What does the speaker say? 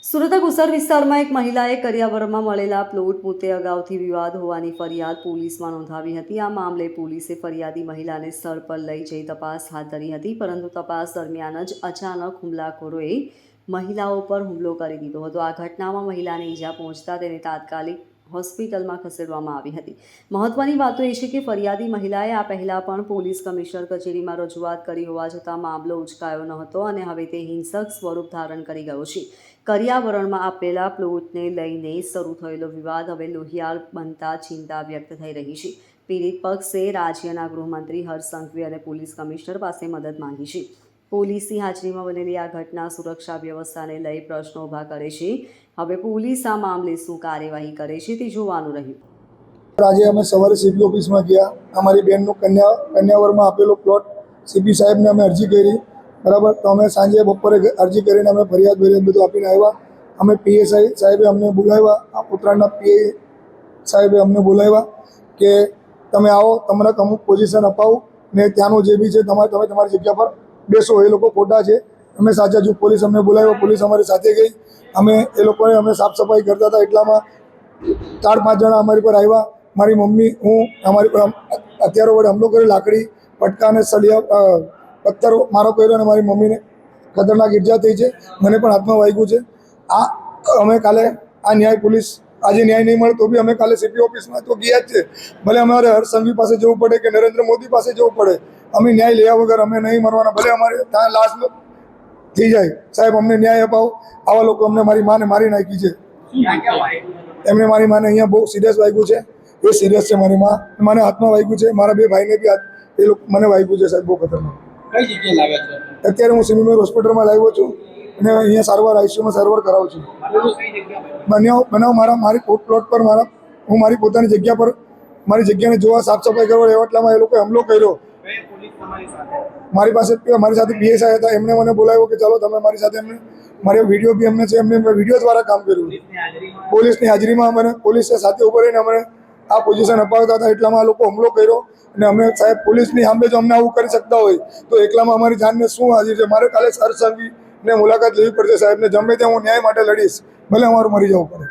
સુરતના ગુસર વિસ્તારમાં એક મહિલાએ કરિયાવરમાં મળેલા પ્લોટ મુદ્દે અગાઉથી વિવાદ હોવાની ફરિયાદ પોલીસમાં નોંધાવી હતી। આ મામલે પોલીસે ફરિયાદી મહિલાને સ્થળ પર લઈ જઈ તપાસ હાથ ધરી હતી, પરંતુ તપાસ દરમિયાન જ અચાનક હુમલાખોરોએ મહિલાઓ પર હુમલો કરી દીધો હતો। આ ઘટનામાં મહિલાને ઈજા પહોંચતા તેને તાત્કાલિક હોસ્પિટલમાં ખસેડવામાં આવી હતી। મહત્વની વાત એ છે કે ફરિયાદી મહિલાએ આ પહેલા પણ પોલીસ કમિશનર કચેરીમાં રજૂઆત કરી હોવા છતાં મામલો ઉચકાયો ન હતો અને હવે તે હિંસક સ્વરૂપ ધારણ કરી ગયો છે। કરિયાવરણમાં આપેલા પ્લોટને લઈને શરૂ થયેલો વિવાદ હવે લોહિયાળ બનતા ચિંતા વ્યક્ત થઈ રહી છે। પીડિત પક્ષે રાજ્યના ગૃહમંત્રી હર્ષ સંઘવી અને પોલીસ કમિશનર પાસે મદદ માંગી છે। પોલીસની હાજરીમાં બનેલી આ ઘટના સુરક્ષા વ્યવસ્થાને લઈ પ્રશ્નો ઊભા કરે છે। હવે પોલીસ આ મામલે શું કાર્યવાહી કરે છે તે જોવાનું રહ્યું। આજે અમે સવારે સીપી ઓફિસમાં ગયા। અમારી બહેનનો કન્યાવરમાં આપેલો પ્લોટ સીપી સાહેબને અમે અરજી કરી, બરાબર। તો અમે સાંજે બપોરે અરજી કરીને અમે ફરિયાદ બધું આપીને આવ્યા। અમે પીએસઆઈ સાહેબે અમને બોલાવ્યા, આ ઉત્તરાયણના પીઆઈ સાહેબે અમને બોલાવ્યા કે તમે આવો, તમને અમુક પોઝિશન અપાવું ને ત્યાંનું જે બી છે તમે તમારી જગ્યા પર બેસો, એ લોકો ખોટા છે। અમે સાચા છું। પોલીસ અમને બોલાવ્યો, પોલીસ અમારી સાથે ગઈ। અમે એ લોકોને અમે સાફ સફાઈ કરતા હતા એટલામાં 4-5 જણા અમારી પર આવ્યા। મારી મમ્મી, હું, અમારી પર હથિયારો વડે હુમલો કર્યો, લાકડી, પટકા અને સળિયા પથ્થરો મારો કર્યો અને મારી મમ્મીને ખતરનાક ઈજા થઈ છે, મને પણ હાથમાં વાગ્યું છે। આ અમે કાલે આ ન્યાય પોલીસ આજે ન્યાય નહીં મળે તો બી અમે કાલે સીપી ઓફિસમાં તો ગયા જ છે। ભલે અમારે હર્ષ સંઘવી પાસે જવું પડે કે નરેન્દ્ર મોદી પાસે જવું પડે, અમે ન્યાય લેવા વગર અમે નહીં મરવાના। ભલે અમારે ત્યાં લાશ થઈ જાય, સાહેબ અમને ન્યાય અપાવો। આવા લોકો અમને મારી માને મારી નાખી છે। એમને મારી માને અહીંયા બહુ સિરિયસ વાગ્યું છે, એ સિરિયસ છે। મારી માં મને હાથમાં વાગ્યું છે, મારા 2 ભાઈને બી એ લોકો મને વાગ્યું છે સાહેબ, બહુ ખતરનાક। કઈ જગ્યાએ લાવ્યા છો? અત્યારે હું સિવિલ હોસ્પિટલમાં લાવ્યો છું અને અહીંયા સારવાર આઈસીયુમાં સારવાર કરાવું છું। બનાવ મારી પ્લોટ પર હું મારી પોતાની જગ્યા પર મારી જગ્યાને જોવા સાફ સફાઈ કરવા એટલામાં એ લોકોએ હુમલો કર્યો। મારી સાથે પીએસઆઈ હતા, એમને મને બોલાવ્યો કે ચાલો તમે મારી સાથે, એમને મારે વિડીયો બી એમને છે, એમને વિડીયો દ્વારા કામ કર્યું। પોલીસની હાજરીમાં મને પોલીસે સાથે ઉભા રહીને અમને આ પોઝિશન અપાવતા હતા એટલામાં આ લોકો હુમલો કર્યો અને અમે સાહેબ પોલીસની સામે જો અમને આવું કરી શકતા હોય તો એકલામાં અમારી જાનને શું હાજર છે? મારે કાલે હર્ષ સંઘવીને મુલાકાત લેવી પડશે સાહેબને, ગમે ત્યાં હું ન્યાય માટે લડીશ, ભલે અમારું મરી જવું પડે।